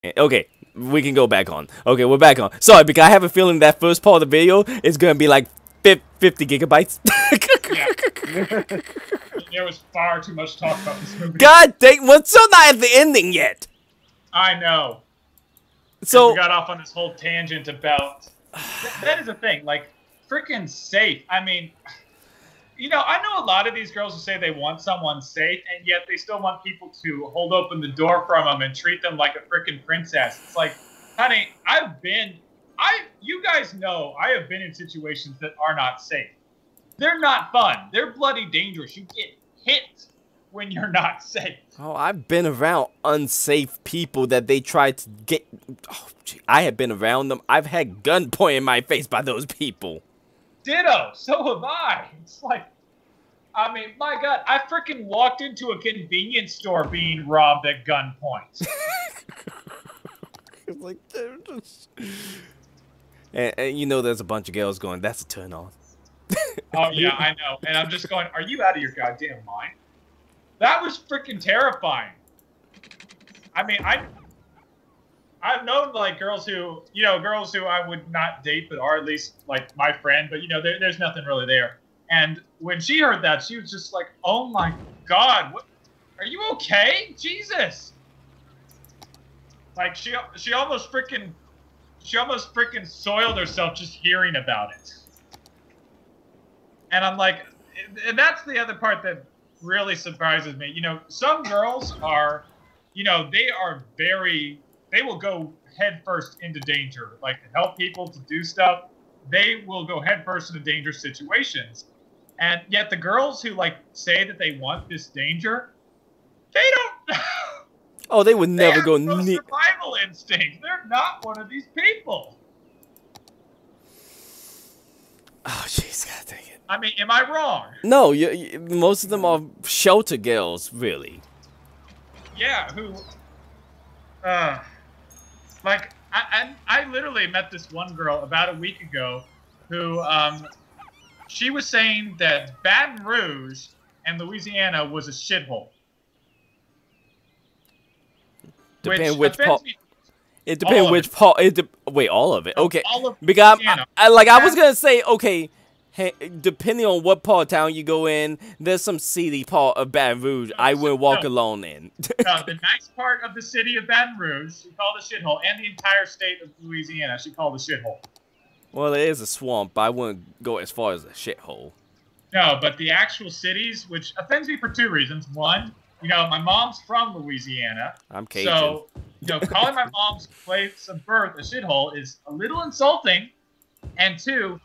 Okay, we can go back on. Okay, we're back on. Sorry, because I have a feeling that first part of the video is gonna be like 50 gigabytes. Yeah. There was far too much talk about this movie. God dang, we're still not at the ending yet. I know. So we got off on this whole tangent about that is the thing, like freaking safe. I mean, you know, I know a lot of these girls who say they want someone safe, and yet they still want people to hold open the door from them and treat them like a freaking princess. It's like, honey, you guys know I have been in situations that are not safe. They're not fun. They're bloody dangerous. You get hit when you're not safe. oh, I've been around unsafe people that they tried to get. Oh, gee, I have been around them. I've had gun pointed in my face by those people. Ditto. So have I. It's like, I mean, my God, I freaking walked into a convenience store being robbed at gunpoint. Like, and you know, there's a bunch of girls going, "That's a turn on." Oh yeah, I know. And I'm just going, are you out of your goddamn mind? That was freaking terrifying. I mean, I've known like girls who I would not date, but are at least like my friend. But you know, there's nothing really there. And when she heard that, she was just like, "Oh my God, what? Are you okay? Jesus!" Like she almost freaking soiled herself just hearing about it. And I'm like, and that's the other part that really surprises me. You know, some girls are, you know, they will go headfirst into danger. Like to help people to do stuff, they will go headfirst into dangerous situations. And yet the girls who like say that they want this danger, they don't. Oh, they would never go no near. survival instinct. They're not one of these people. Oh, jeez, God dang it. I mean, am I wrong? No, most of them are shelter girls, really. Yeah, who, like, I literally met this one girl about a week ago who, she was saying that Baton Rouge and Louisiana was a shithole. Depending which part. It depends which part. Wait, all of it. Okay. All of because Louisiana. I was gonna say, okay, hey, depending on what part of town you go in, there's some seedy part of Baton Rouge I wouldn't walk alone in. The nice part of the city of Baton Rouge, she called a shithole, and the entire state of Louisiana, she called a shithole. Well, it is a swamp, but I wouldn't go as far as a shithole. No, but the actual cities, which offends me for two reasons. One, you know, my mom's from Louisiana. I'm Cajun. So, you know, calling my mom's place of birth a shithole is a little insulting. And two,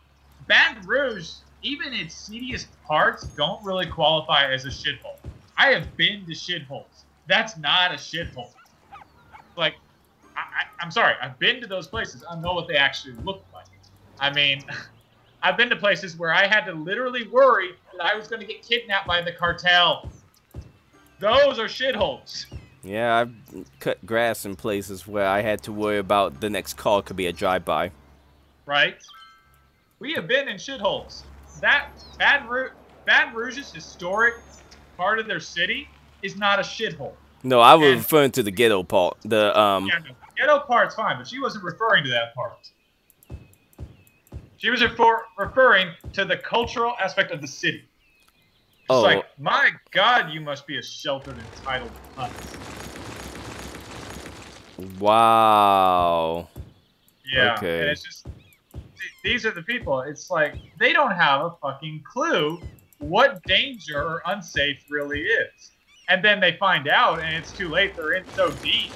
Baton Rouge, even its seediest parts, don't really qualify as a shithole. I have been to shitholes. That's not a shithole. Like, I'm sorry, I've been to those places. I know what they actually look like. I mean, I've been to places where I had to literally worry that I was going to get kidnapped by the cartel. Those are shitholes. Yeah, I've cut grass in places where I had to worry about the next car could be a drive-by. Right? We have been in shitholes. That Baton Rouge's historic part of their city is not a shithole. No, I was referring to the ghetto part. The Yeah, no, the ghetto part's fine, but she wasn't referring to that part. She was referring to the cultural aspect of the city. It's like, my God, you must be a sheltered, entitled cunt. Wow. Yeah, okay. And it's just, these are the people. It's like, they don't have a fucking clue what danger or unsafe really is. And then they find out, and it's too late. They're in so deep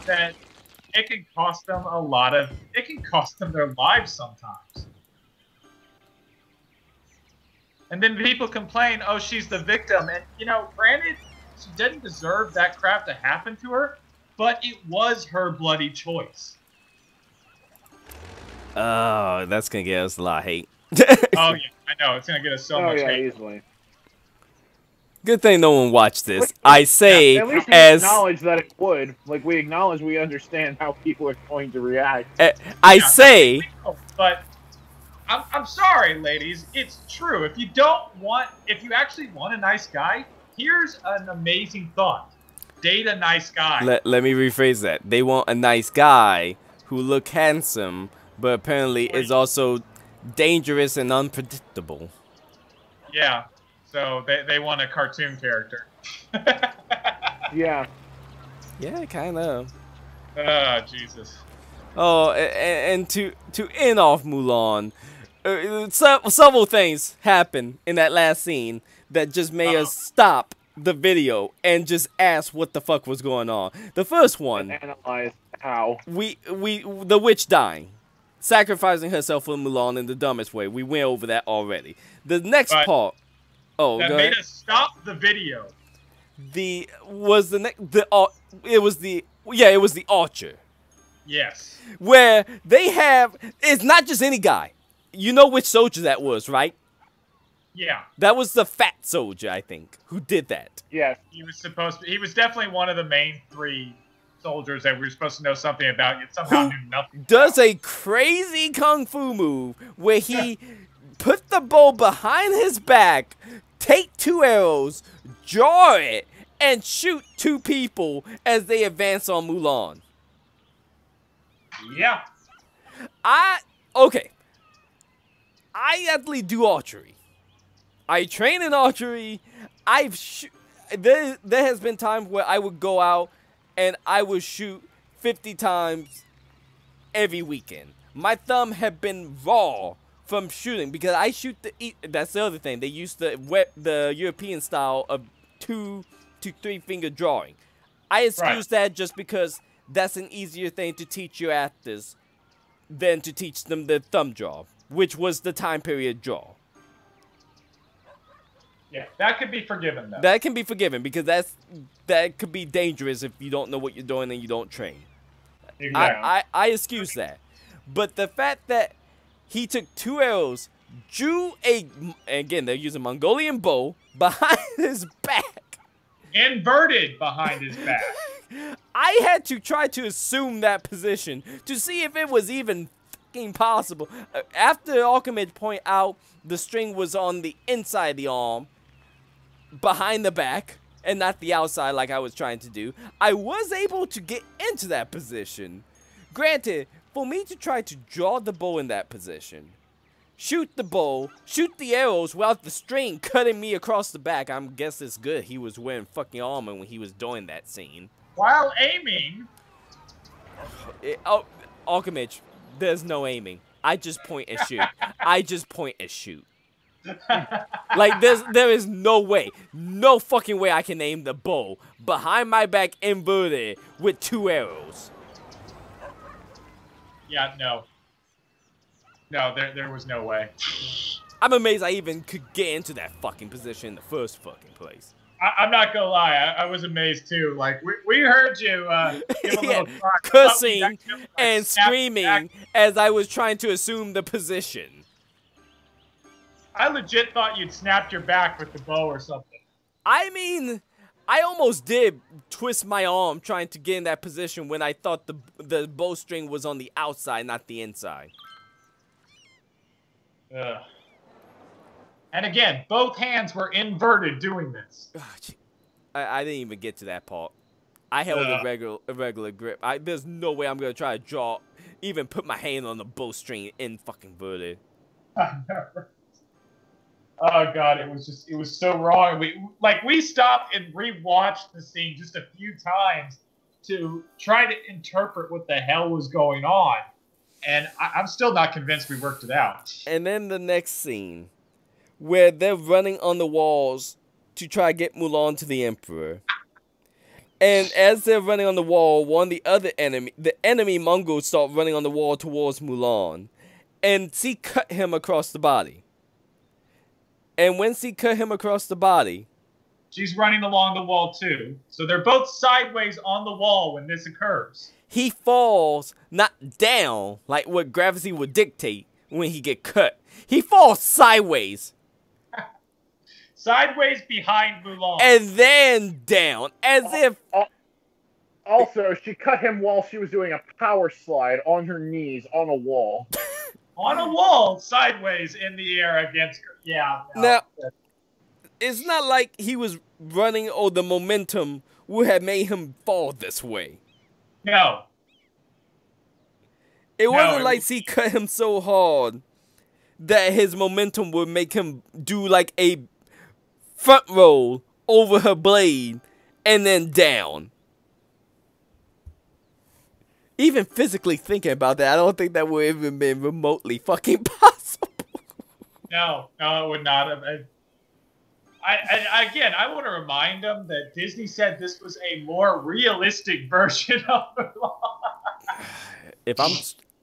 that it can cost them it can cost them their lives sometimes. And then people complain, oh, she's the victim. And, you know, granted, she didn't deserve that crap to happen to her, but it was her bloody choice. Oh, that's going to get us a lot of hate. Oh, yeah, I know. It's going to get us so much hate. Easily. Good thing no one watched this. I say, at least we as acknowledge that it would. Like, we acknowledge we understand how people are going to react. I say... But I'm sorry, ladies. It's true. If you actually want a nice guy, here's an amazing thought. date a nice guy. Let me rephrase that. They want a nice guy who look handsome, but apparently is also dangerous and unpredictable. Yeah. So they want a cartoon character. Yeah. Yeah, kind of. Oh, Jesus. Oh, and to end off Mulan, several things happen in that last scene that just made us stop the video and just ask what the fuck was going on. The first one, And analyze how. the witch dying, sacrificing herself for Mulan in the dumbest way. We went over that already. The next part, that made us stop the video. It was the Archer. Yes. Where they have, it's not just any guy. You know which soldier that was, right? Yeah. That was the fat soldier, I think, who did that. Yes. He was definitely one of the main 3 soldiers that we were supposed to know something about, yet somehow knew nothing. Does a crazy kung fu move where he put the bow behind his back, take 2 arrows, draw it, and shoot 2 people as they advance on Mulan. Yeah. Okay. I actually do archery. I train in archery. There has been times where I would go out and I would shoot 50 times every weekend. My thumb had been raw from shooting because I shoot that's the other thing. They use the European style of 2 to 3 finger drawing. I excuse that just because that's an easier thing to teach your actors than to teach them the thumb draw, which was the time period draw. Yeah, that could be forgiven, though. That can be forgiven because that could be dangerous if you don't know what you're doing and you don't train. Exactly. I excuse that. But the fact that he took 2 arrows, drew again, they're using Mongolian bow behind his back. Inverted behind his back. I had to try to assume that position to see if it was even fucking possible. After Alchemist point out the string was on the inside of the arm, behind the back, and not the outside like I was trying to do, I was able to get into that position. Granted, for me to try to draw the bow in that position, shoot the bow, shoot the arrows without the string cutting me across the back, I guess it's good he was wearing fucking armor when he was doing that scene. While aiming. Alchemist, there's no aiming. I just point and shoot. I just point and shoot. Like, there is no way, no fucking way I can aim the bow behind my back inverted with 2 arrows. Yeah, no. No, there was no way. I'm amazed I even could get into that fucking position in the first fucking place. I'm not gonna lie, I was amazed too. Like, we heard you give a little cry. Cursing and screaming as I was trying to assume the position. I legit thought you'd snapped your back with the bow or something. I mean, I almost did twist my arm trying to get in that position when I thought the bowstring was on the outside, not the inside. Ugh. And again, both hands were inverted doing this. I didn't even get to that part. I held a regular grip. There's no way I'm gonna try to draw, even put my hand on the bowstring in fucking inverted. Oh god, it was so wrong. We stopped and rewatched the scene just a few times to try to interpret what the hell was going on, and I'm still not convinced we worked it out. And then the next scene, where they're running on the walls to try to get Mulan to the Emperor. And as they're running on the wall, the enemy Mongols start running on the wall towards Mulan. And she cut him across the body. And when she cut him across the body, she's running along the wall too. So they're both sideways on the wall when this occurs. He falls not down like what gravity would dictate when he get cut. He falls sideways. Sideways behind Mulan. And then down, as if... Also, she cut him while she was doing a power slide on her knees on a wall. On a wall, sideways in the air against her. Yeah. No. Now, it's not like he was running or the momentum would have made him fall this way. No. It No, wasn't it like was- she cut him so hard that his momentum would make him do like a front roll over her blade and then down. Even physically thinking about that, I don't think that would have even been remotely fucking possible. No, it would not have. Again, I want to remind them that Disney said this was a more realistic version of Mulan.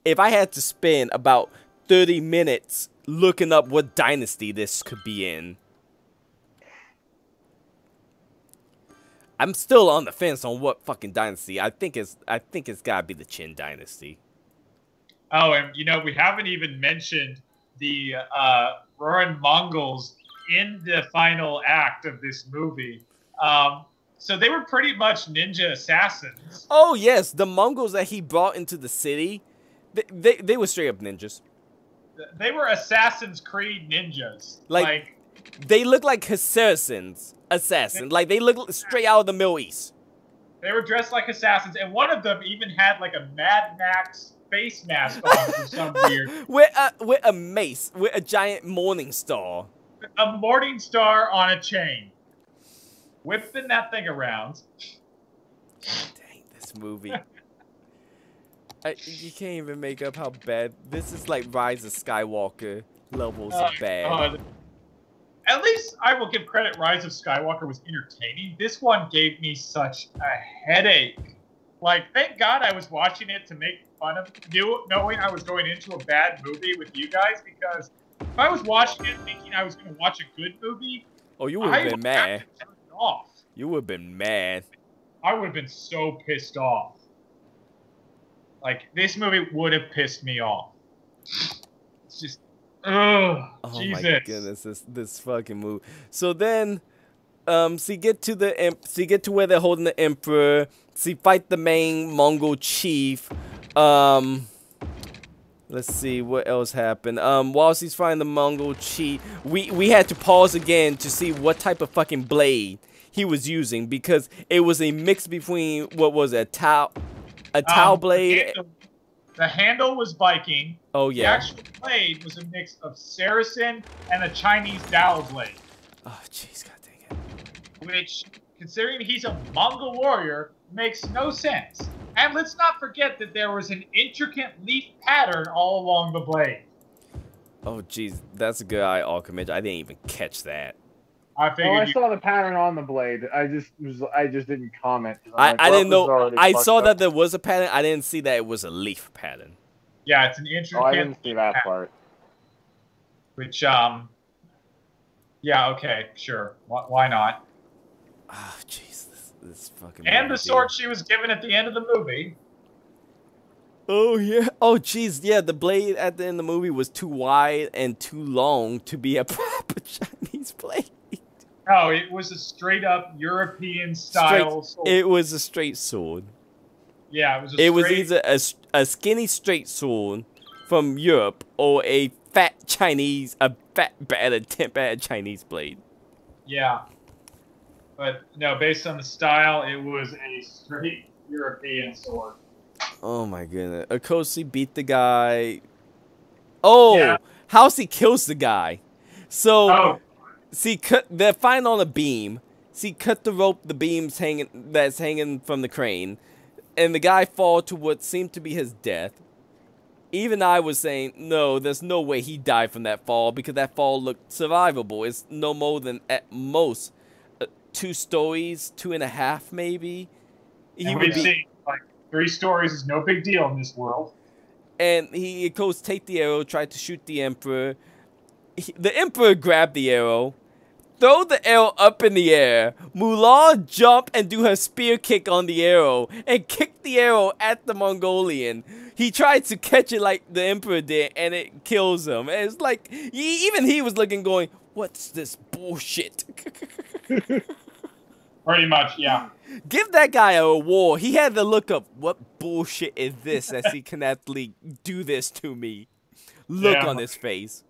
If I had to spend about 30 minutes looking up what dynasty this could be in, I'm still on the fence on what fucking dynasty. I think it's gotta be the Qin dynasty. Oh, and we haven't even mentioned the Roran Mongols in the final act of this movie. So they were pretty much ninja assassins. Oh yes, the Mongols that he brought into the city, they were straight up ninjas. They were Assassin's Creed ninjas. Like they look like assassins. Like they look straight out of the Middle East. They were dressed like assassins, and one of them even had like a Mad Max face mask on for some weird. With a mace, with a giant morning star. A morning star on a chain. Whipping that thing around. Dang, this movie. You can't even make up how bad. This is like Rise of Skywalker levels of bad. God. At least I will give credit, Rise of Skywalker was entertaining. This one gave me such a headache. Like, thank God I was watching it to make fun of you, knowing I was going into a bad movie with you guys, because if I was watching it thinking I was going to watch a good movie, oh, you would have been mad. have to turn it off. You would have been mad. I would have been so pissed off. Like, this movie would have pissed me off. It's just, ugh, Oh Jesus. my goodness, this fucking movie. So then, so you get to where they're holding the emperor. So you fight the main Mongol chief. Let's see what else happened. Whilst he's fighting the Mongol chief, we had to pause again to see what type of fucking blade he was using, because it was a mix between what was it, a Tau blade. The handle was Viking. Oh yeah. The actual blade was a mix of Saracen and a Chinese Dao blade. Oh jeez, god dang it. Which, considering he's a Mongol warrior, makes no sense. And let's not forget that there was an intricate leaf pattern all along the blade. Oh jeez, that's a good eye, Alchemist. I didn't even catch that. I Oh, figured I saw the pattern on the blade. I just didn't comment. I didn't know. I saw that there was a pattern. I didn't see that it was a leaf pattern. Yeah, it's an intricate. Oh, I didn't see that part. Which, yeah, okay, sure. Why not? Oh jeez, this fucking. And movie, the sword dude. she was given at the end of the movie. Oh yeah. Oh jeez, yeah. The blade at the end of the movie was too wide and too long to be a proper Chinese blade. No, it was a straight-up European style sword. It was a straight sword. Yeah, it was. It was either a skinny straight sword from Europe or a fat bad Chinese blade. Yeah, but no, based on the style, it was a straight European sword. Oh my goodness. Akosi beat the guy. Oh, Yeah. Housey kills the guy. So. Oh. See, they're fighting on a beam. See, cut the rope, the beam's hanging from the crane, and the guy fall to what seemed to be his death. Even I was saying, no, there's no way he died from that fall, because that fall looked survivable. It's no more than, at most, 2 stories, 2.5 maybe. And we've seen, like, 3 stories is no big deal in this world. And he goes take the arrow, tried to shoot the emperor. The emperor grabbed the arrow. Throw the arrow up in the air. Mulan jump and do her spear kick on the arrow and kick the arrow at the Mongolian. He tried to catch it like the Emperor did, and it kills him. And it's like, even he was looking going, what's this bullshit? Pretty much, yeah. Give that guy a award. He had the look of, what bullshit is this as he can actually do this to me? Look on his face.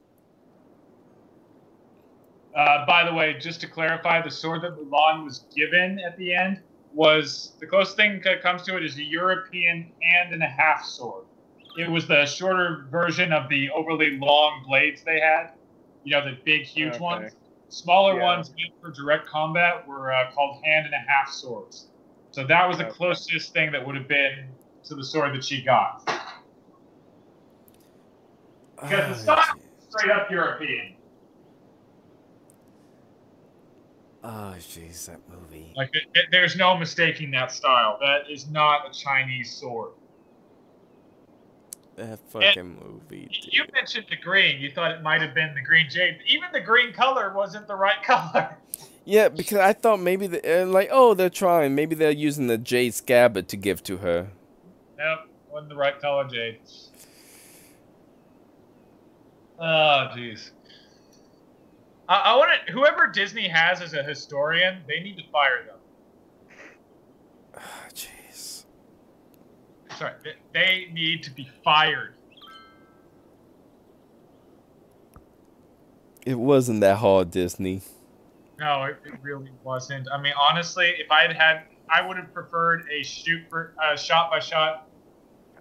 By the way, just to clarify, the sword that Mulan was given at the end was the closest thing that comes to it is a European hand-and-a-half sword. It was the shorter version of the overly long blades they had. You know, the big, huge ones. Smaller ones meant for direct combat were called hand-and-a-half swords. So that was the closest thing that would have been to the sword that she got. Because the style is straight up European. Oh, jeez, that movie. Like, there's no mistaking that style. That is not a Chinese sword. That fucking movie. Dude. You mentioned the green. You thought it might have been the green jade. Even the green color wasn't the right color. Yeah, because I thought maybe they're trying. Maybe they're using the jade scabbard to give to her. Nope, wasn't the right color jade. Oh, jeez. I want to. Whoever Disney has as a historian, they need to fire them. Jeez. Sorry, they need to be fired. It wasn't that hard, Disney. No, it really wasn't. I mean, honestly, if I had, I would have preferred a shot by shot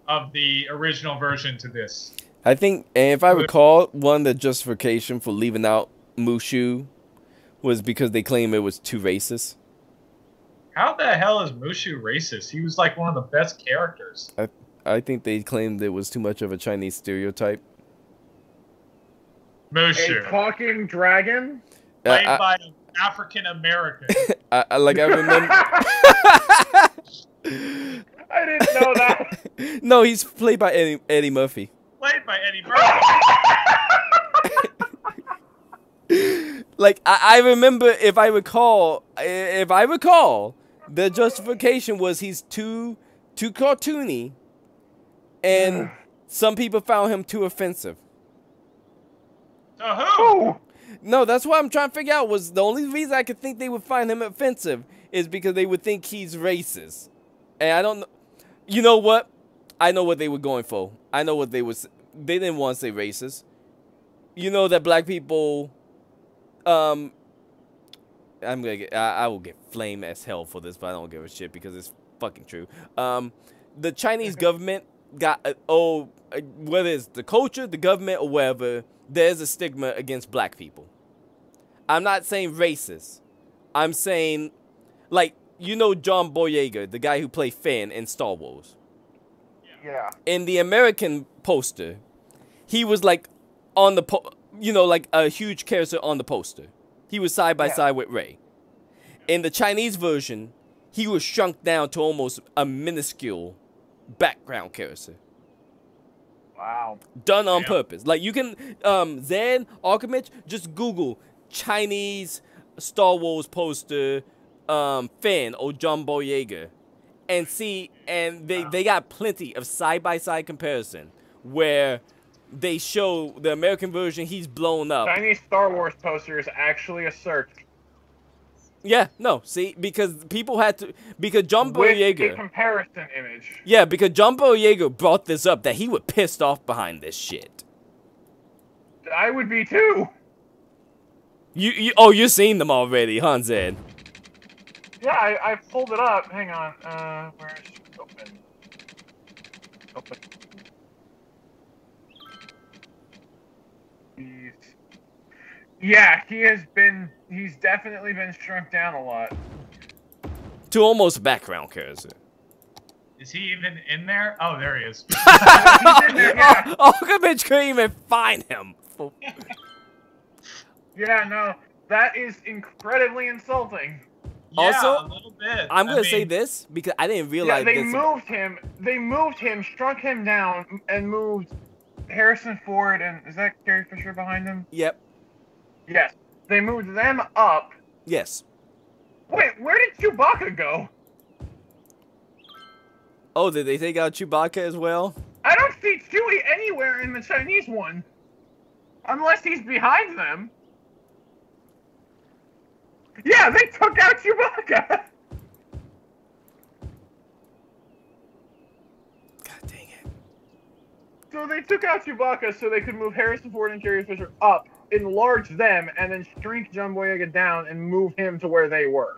of the original version to this. I think, and if I recall, one of the justification for leaving out Mushu was because they claim it was too racist. How the hell is Mushu racist? He was like one of the best characters. I think they claimed it was too much of a Chinese stereotype. Mushu. A talking dragon? Played by an African American. I remember. I didn't know that. No, he's played by Eddie Murphy. Played by Eddie Murphy. Like I remember, if I recall, the justification was he's too cartoony, and some people found him too offensive. To who? No, that's what I'm trying to figure out. Was the only reason I could think they would find him offensive is because they would think he's racist, and I don't know. You know what? I know what they were going for. I know what they was. They didn't want to say racist. You know that black people. I will get flamed as hell for this, but I don't give a shit because it's fucking true. The Chinese government got whether it's the culture, the government, or whatever, there's a stigma against black people. I'm not saying racist. I'm saying, like, you know John Boyega, the guy who played Finn in Star Wars. Yeah. In the American poster, he was like on the like a huge character on the poster. He was side by side with Rey. In the Chinese version, he was shrunk down to almost a minuscule background character. Wow. Done on purpose. Like, you can, Zan, Archimage, just Google Chinese Star Wars poster, Finn or John Boyega, and see, and they got plenty of side-by-side comparison where they show the American version, he's blown up. Chinese Star Wars poster is actually a search. Yeah, no, see, because people had to, because John Boyega... With a comparison image. Yeah, because John Boyega brought this up, that he was pissed off behind this shit. I would be too. You've seen them already, huh, Zed? Yeah, I pulled it up. Hang on. Where's open? Open. Yeah, he's definitely been shrunk down a lot. To almost background character. Is he even in there? Oh, there he is. He's in there, yeah. Archimage couldn't even find him. Yeah, no, that is incredibly insulting. Yeah, Also, a little bit. I'm gonna say this because I didn't realize They moved him, shrunk him down, and moved Harrison Ford and is that Carrie Fisher behind him? Yep. Yes. They moved them up. Yes. Wait, where did Chewbacca go? Oh, did they take out Chewbacca as well? I don't see Chewie anywhere in the Chinese one. Unless he's behind them. Yeah, they took out Chewbacca! God dang it. So they took out Chewbacca so they could move Harrison Ford and Carrie Fisher up, enlarge them, and then shrink John Boyega down and move him to where they were.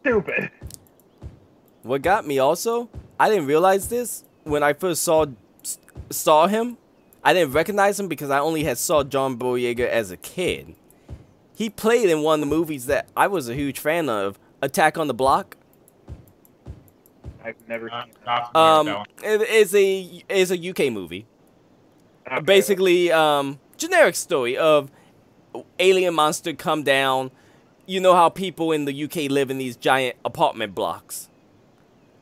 stupid. What got me also, I didn't realize this when I first saw him. I didn't recognize him because I only had saw John Boyega as a kid. He played in one of the movies that I was a huge fan of, Attack on the Block. I've never seen Not that. familiar with that one. It is a UK movie. Okay. Basically, generic story of alien monster come down. You know how people in the UK live in these giant apartment blocks.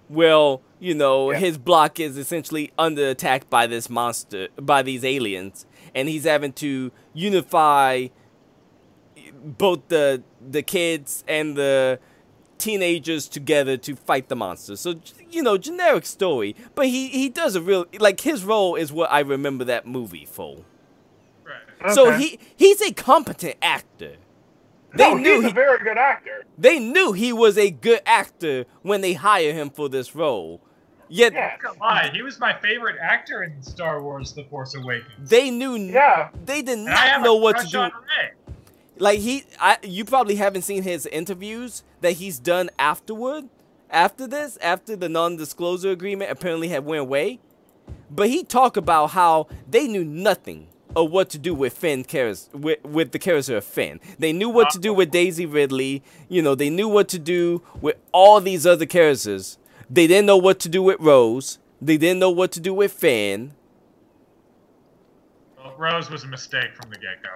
Well, you know, Yeah. his block is essentially under attack by this monster, by these aliens, and he's having to unify both the kids and the teenagers together to fight the monster. So, you know, generic story, but he does a real, like, his role is what I remember that movie for. Right. So Okay. he's a competent actor. He's a very good actor. They knew he was a good actor when they hired him for this role. Yet Yeah. Come on, he was my favorite actor in Star Wars: The Force Awakens. they knew Yeah. they did And I have not know a what to crush do. on Rey. Like you probably haven't seen his interviews that he's done afterward, after the non-disclosure agreement apparently had went away. But he talked about how they knew nothing of what to do with Finn with the character of Finn. They knew what to do with Daisy Ridley. You know, they knew what to do with all these other characters. They didn't know what to do with Rose. They didn't know what to do with Finn. Well, Rose was a mistake from the get-go.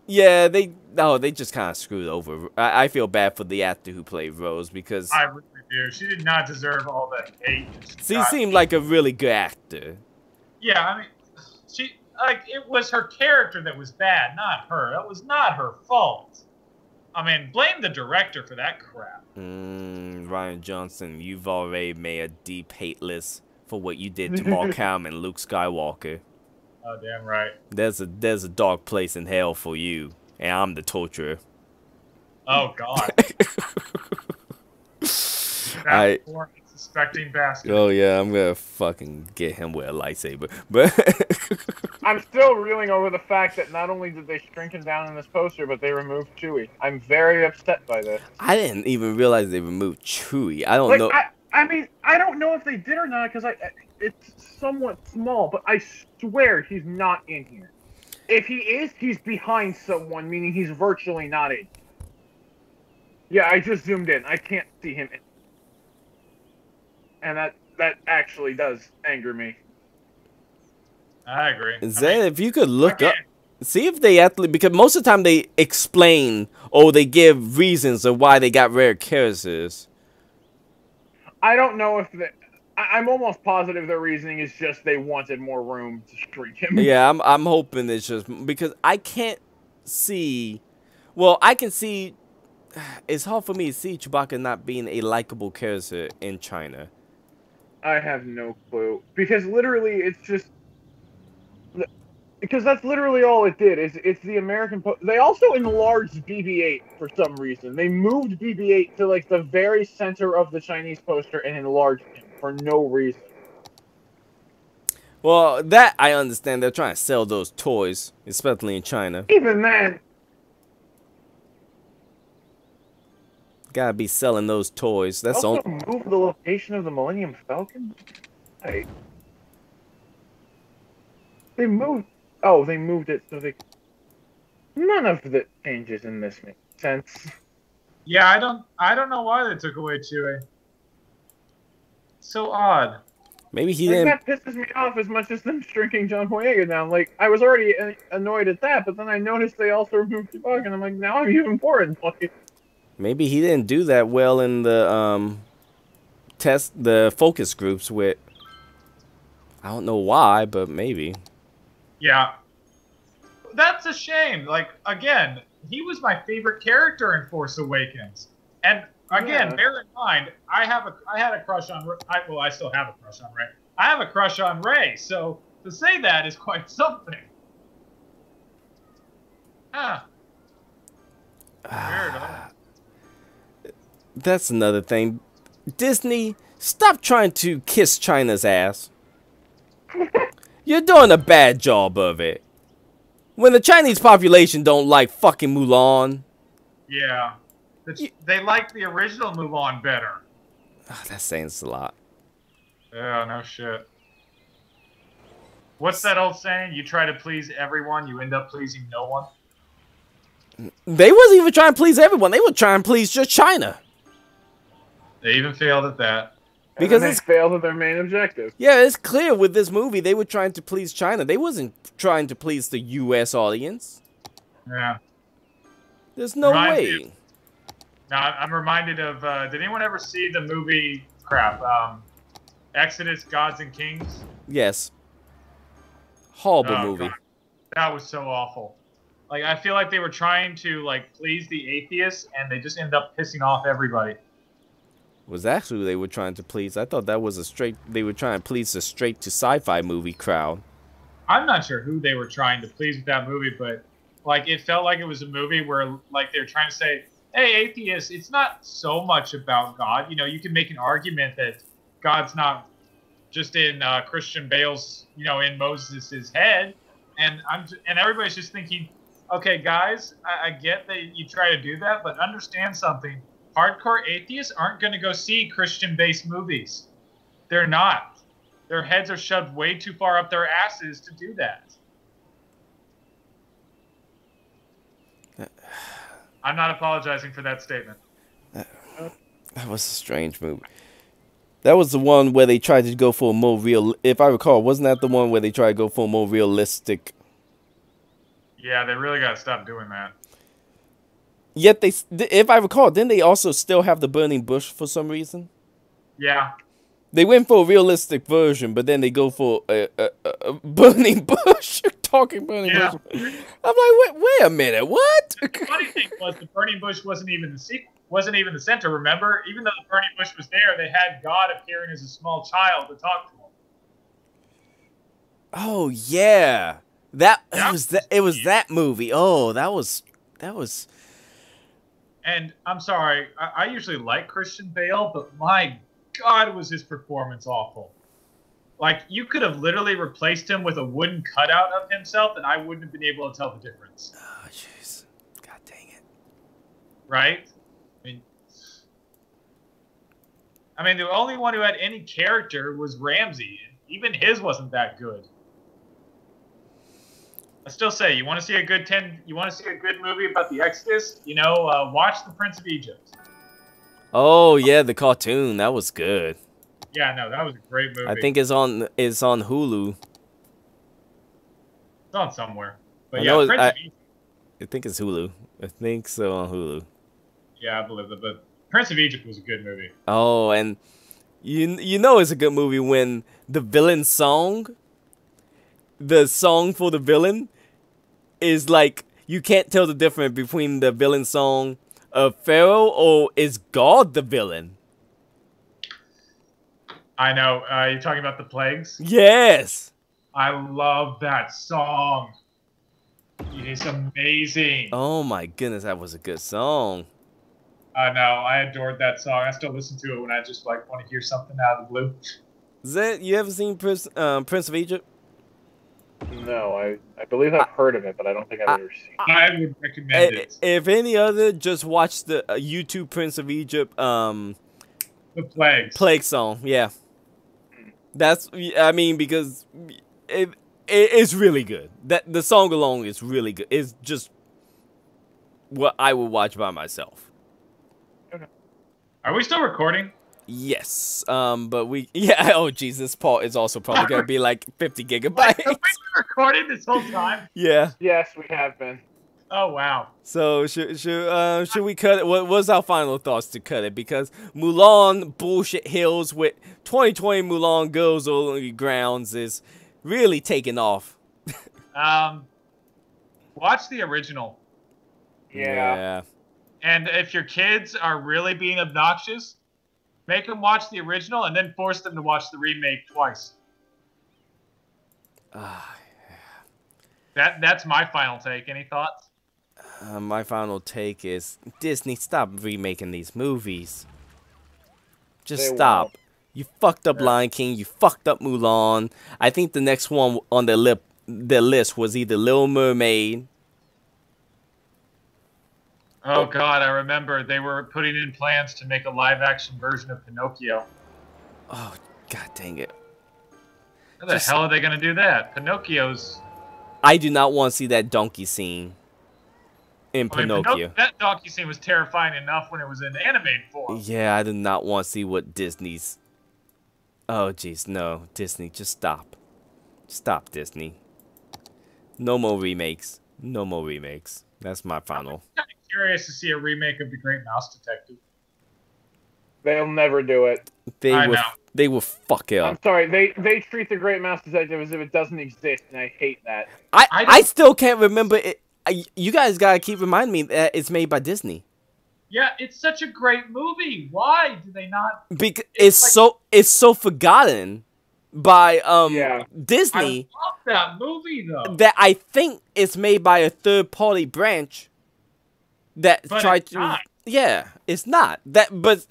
Yeah, they just kind of screwed over. I feel bad for the actor who played Rose because I really do. She did not deserve all that hate. she seemed like a really good actor. Yeah, I mean, it was her character that was bad, not her. That was not her fault. I mean, blame the director for that crap. Ryan Johnson, you've already made a deep hate list for what you did to Mark Hamill and Luke Skywalker. Oh, damn right. There's a dark place in hell for you, and I'm the torturer. Oh, God. I- That poor unsuspecting bastard. Oh yeah, I'm gonna fucking get him with a lightsaber. But I'm still reeling over the fact that not only did they shrink him down in this poster, but they removed Chewie. I'm very upset by this. I didn't even realize they removed Chewie. I don't Like, know. I mean, I don't know if they did or not, because it's somewhat small, but I swear he's not in here. If he is, he's behind someone, meaning he's virtually not in. Yeah, I just zoomed in. I can't see him. And that actually does anger me. I agree. Zed, if you could look okay. up, see if they actually, because most of the time they explain or they give reasons of why they got rare characters. I don't know if I'm almost positive their reasoning is just they wanted more room to shrink him. Yeah, I'm hoping it's just because I can't see. Well, I can see. It's hard for me to see Chewbacca not being a likable character in China. I have no clue. Because literally it's just... Because that's literally all it did. It's the American... They also enlarged BB-8 for some reason. They moved BB-8 to like the very center of the Chinese poster and enlarged him for no reason. Well, that I understand. They're trying to sell those toys, especially in China. Even then... Gotta be selling those toys. That's also all. move the location of the Millennium Falcon? They moved... Oh, they moved it so they... None of the changes in this make sense. Yeah, I don't know why they took away Chewie. So odd. Maybe he Like, didn't. that pisses me off as much as them shrinking John Boyega down. Like, I was already annoyed at that, but then I noticed they also removed Chewbacca, and I'm like, now I'm even more annoyed. Maybe he didn't do that well in the the focus groups with. I don't know why, but maybe. Yeah. That's a shame. Like, again, he was my favorite character in Force Awakens. And again, Yeah. bear in mind, I had a crush on well, I still have a crush on Rey. I have a crush on Rey, so to say that is quite something. Ah. Weird, huh? That's another thing. Disney, stop trying to kiss China's ass. You're doing a bad job of it. When the Chinese population don't like fucking Mulan, Yeah. They like the original Mulan better. Oh, that's saying a lot. Yeah, no shit. What's that old saying? You try to please everyone, you end up pleasing no one. They wasn't even trying to please everyone. They were trying to please just China. They even failed at that. Because they it's failed at their main objective. yeah, it's clear with this movie they were trying to please China. They wasn't trying to please the U.S. audience. Yeah. There's no way. Now I'm reminded of. Did anyone ever see the movie? Exodus: Gods and Kings. Yes. Horrible Oh, movie. God. That was so awful. Like, I feel like they were trying to, like, please the atheists, and they just ended up pissing off everybody. Was actually who they were trying to please. I thought that was they were trying to please the straight to sci-fi movie crowd. I'm not sure who they were trying to please with that movie, but, like, it felt like it was a movie where, like, they were trying to say, hey, atheists, it's not so much about God. You know, you can make an argument that God's not just in Christian Bale's, you know, in Moses' head. And everybody's just thinking, okay, guys, I get that you try to do that, but understand something. Hardcore atheists aren't going to go see Christian-based movies. They're not. Their heads are shoved way too far up their asses to do that. I'm not apologizing for that statement. That was a strange movie. That was the one where they tried to go for a more real... If I recall, wasn't that the one where they tried to go for a more realistic... Yeah, they really got to stop doing that. Yet they... If I recall, didn't they also still have the burning bush for some reason? Yeah. They went for a realistic version, but then they go for a burning bush. Talking burning bush. I'm like, wait a minute, what? The funny thing was the burning bush wasn't even the sequel. Wasn't even the center, remember? Even though the burning bush was there, they had God appearing as a small child to talk to him. Oh yeah, it was that movie. Oh, that was. And I'm sorry, I usually like Christian Bale, but my God, was his performance awful. Like, you could have literally replaced him with a wooden cutout of himself, and I wouldn't have been able to tell the difference. Oh jeez, God dang it! Right? I mean, the only one who had any character was Ramsey. Even his wasn't that good. I still say, you want to see a good movie about the Exodus? You know, watch The Prince of Egypt. Oh yeah, the cartoon, that was good. Yeah, no, that was a great movie. I think it's on Hulu. It's on somewhere. But yeah, Prince of Egypt. I think it's Hulu. I think so on Hulu. Yeah, I believe it, but Prince of Egypt was a good movie. Oh, and you know it's a good movie when the villain song, the song for the villain, is like you can't tell the difference between the villain song of Pharaoh or is God the villain. I know. You're talking about the plagues? Yes. I love that song. It is amazing. Oh my goodness, that was a good song. I know. I adored that song. I still listen to it when I just like want to hear something out of the blue. You ever seen Prince of Egypt? No, I believe I've heard of it, but I don't think I've ever seen it. I would recommend it. If any other, just watch the YouTube Prince of Egypt the plague song. Yeah, that's because it's really good. That the song alone is really good. It's just what I would watch by myself. Okay. Are we still recording? Yes. But oh jeez, this part is also probably gonna be like 50 gigabytes. Have we been recording this whole time? Yeah. Yes, we have been. Oh wow. So should we cut it? What's our final thoughts to cut it? Because Mulan bullshit hills with 2020 Mulan Girls Only Grounds is really taking off. Watch the original. Yeah. And if your kids are really being obnoxious, make them watch the original and then force them to watch the remake twice. That's my final take. Any thoughts? My final take is Disney, stop remaking these movies. Just stop. You fucked up Lion King. You fucked up Mulan. I think the next one on their list was either Little Mermaid Oh God, I remember they were putting in plans to make a live-action version of Pinocchio. Oh, god dang it. How the hell are they gonna do that? Pinocchio's. I do not want to see that donkey scene in I mean, Pinocchio. that donkey scene was terrifying enough when it was in animated form. Yeah, I do not want to see what Disney's... Oh, jeez, no. Disney, just stop. Stop, Disney. No more remakes. No more remakes. That's my final. I'm kind of curious to see a remake of The Great Mouse Detective. They'll never do it. They will fuck it I'm up. sorry. They treat the Great Mouse Detective as if it doesn't exist, and I hate that. I still can't remember it. You guys gotta keep reminding me that it's made by Disney. Yeah, it's such a great movie. Why do they not? Because it's so forgotten by Disney. I love that movie though. That I think it's made by a third-party branch that But tried it's to. not. Yeah, it's not that, but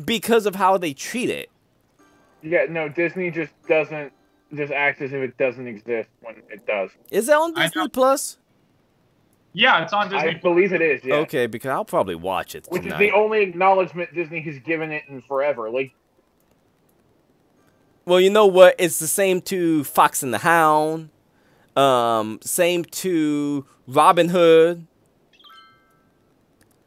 because of how they treat it. Yeah, no, Disney just doesn't act as if it doesn't exist when it does. Is that on Disney Plus? Yeah, it's on Disney. I believe it is. Yeah. Okay, because I'll probably watch it Which tonight. is the only acknowledgement Disney has given it in forever. Like, well, you know what? It's the same to Fox and the Hound. Same to Robin Hood.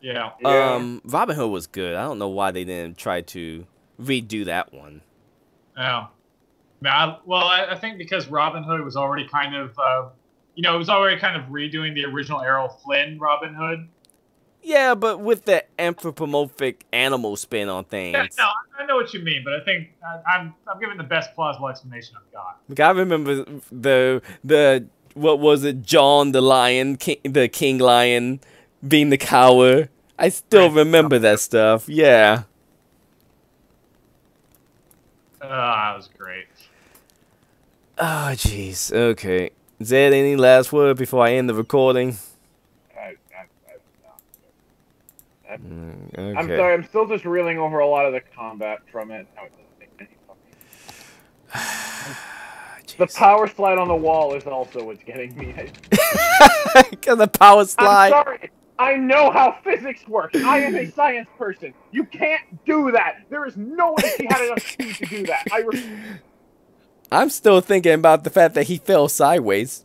Yeah. Robin Hood was good. I don't know why they didn't try to redo that one. Yeah. I think because Robin Hood was already kind of, it was already kind of redoing the original Errol Flynn Robin Hood. Yeah, but with the anthropomorphic animal spin on things. Yeah, no, I know what you mean, but I think I'm giving the best plausible explanation I've got. Like, I remember the what was it? John the lion, the king lion, being the coward. I still remember that stuff. Yeah. That was great. Oh, jeez. Okay. Is there any last word before I end the recording? Okay. I'm sorry, I'm still just reeling over a lot of the combat from it. No, it doesn't make any sense. The power slide on the wall is also what's getting me. Because the power slide. I'm sorry. I know how physics works. I am a science person. You can't do that. There is no way he had enough speed to do that. I'm still thinking about the fact that he fell sideways.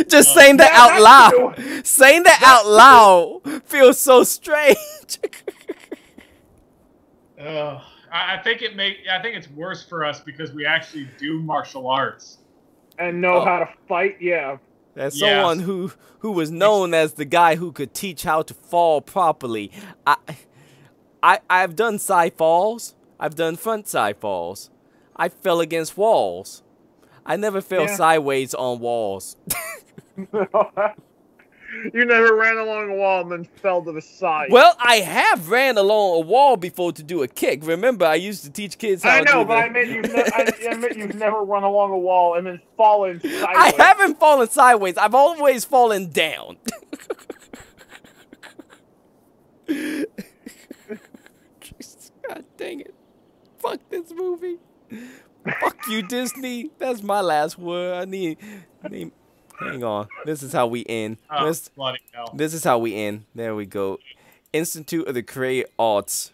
Just saying that out loud. Saying that out loud feels so strange. I think it's worse for us because we actually do martial arts and know how to fight. Yeah. As someone who was known as the guy who could teach how to fall properly, I've done side falls. I've done front side falls. I fell against walls. I never fell sideways on walls. You never ran along a wall and then fell to the side. Well, I have ran along a wall before to do a kick. Remember, I used to teach kids how to do that. I know, but I meant you've never run along a wall and then fallen sideways. I haven't fallen sideways. I've always fallen down. God dang it. Fuck this movie. Fuck you, Disney. That's my last word. I need hang on. This is how we end. Bloody hell. This is how we end. There we go. Institute of the Creative Arts.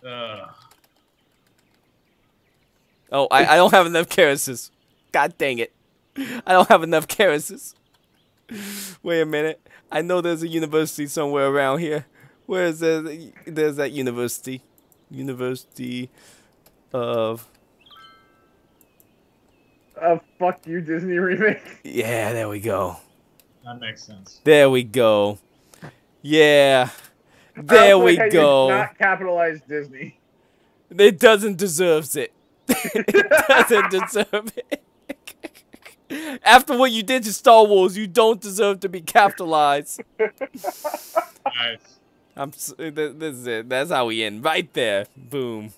Oh, I don't have enough characters. God dang it. I don't have enough characters. Wait a minute. I know there's a university somewhere around here. Where is there? There's that university. University of... Fuck you, Disney remake. Yeah, there we go. That makes sense. There we go. Yeah. There we go. Not capitalize Disney. It doesn't deserve it. It doesn't deserve it. After what you did to Star Wars, you don't deserve to be capitalized. Nice. This is it. That's how we end. Right there. Boom.